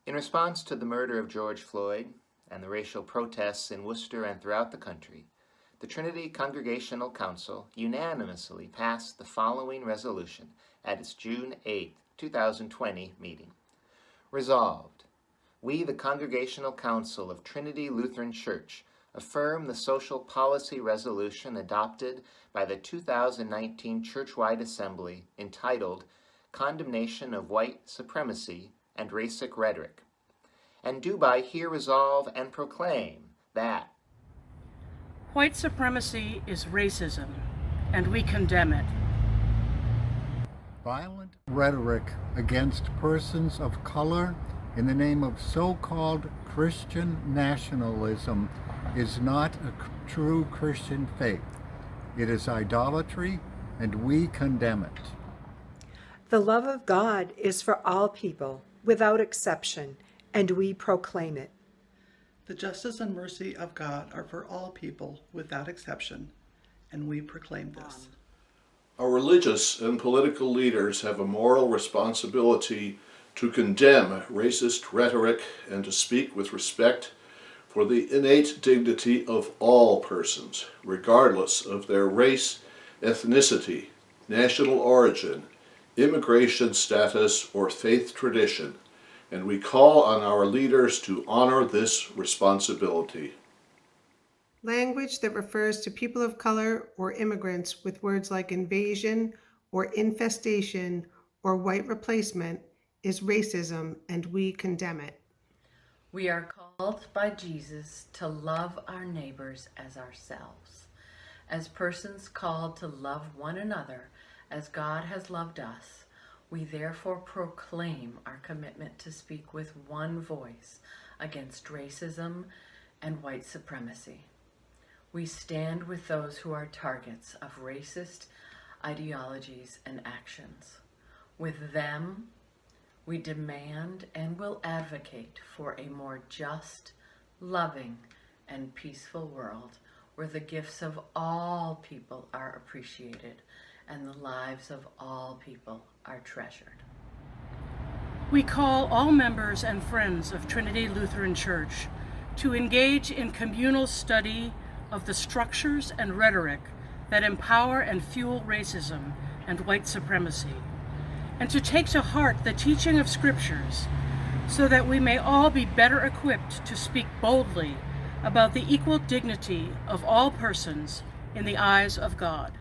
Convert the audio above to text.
In response to the murder of George Floyd and the racial protests in Worcester and throughout the country, the Trinity Congregational Council unanimously passed the following resolution at its June 8, 2020 meeting. Resolved, we, the Congregational Council of Trinity Lutheran Church, affirm the social policy resolution adopted by the 2019 Churchwide Assembly entitled Condemnation of White Supremacy and Racic Rhetoric, and do by here resolve and proclaim that white supremacy is racism, and we condemn it. Violent rhetoric against persons of color in the name of so-called Christian nationalism is not a true Christian faith. It is idolatry, and we condemn it. The love of God is for all people, without exception, and we proclaim it. The justice and mercy of God are for all people, without exception, and we proclaim this. Our religious and political leaders have a moral responsibility to condemn racist rhetoric and to speak with respect for the innate dignity of all persons, regardless of their race, ethnicity, national origin, immigration status, or faith tradition, and we call on our leaders to honor this responsibility. Language that refers to people of color or immigrants with words like invasion or infestation or white replacement is racism, and we condemn it. We are called by Jesus to love our neighbors as ourselves. As persons called to love one another as God has loved us, we therefore proclaim our commitment to speak with one voice against racism and white supremacy. We stand with those who are targets of racist ideologies and actions. With them, we demand and will advocate for a more just, loving, and peaceful world where the gifts of all people are appreciated and the lives of all people are treasured. We call all members and friends of Trinity Lutheran Church to engage in communal study of the structures and rhetoric that empower and fuel racism and white supremacy, and to take to heart the teaching of Scriptures so that we may all be better equipped to speak boldly about the equal dignity of all persons in the eyes of God.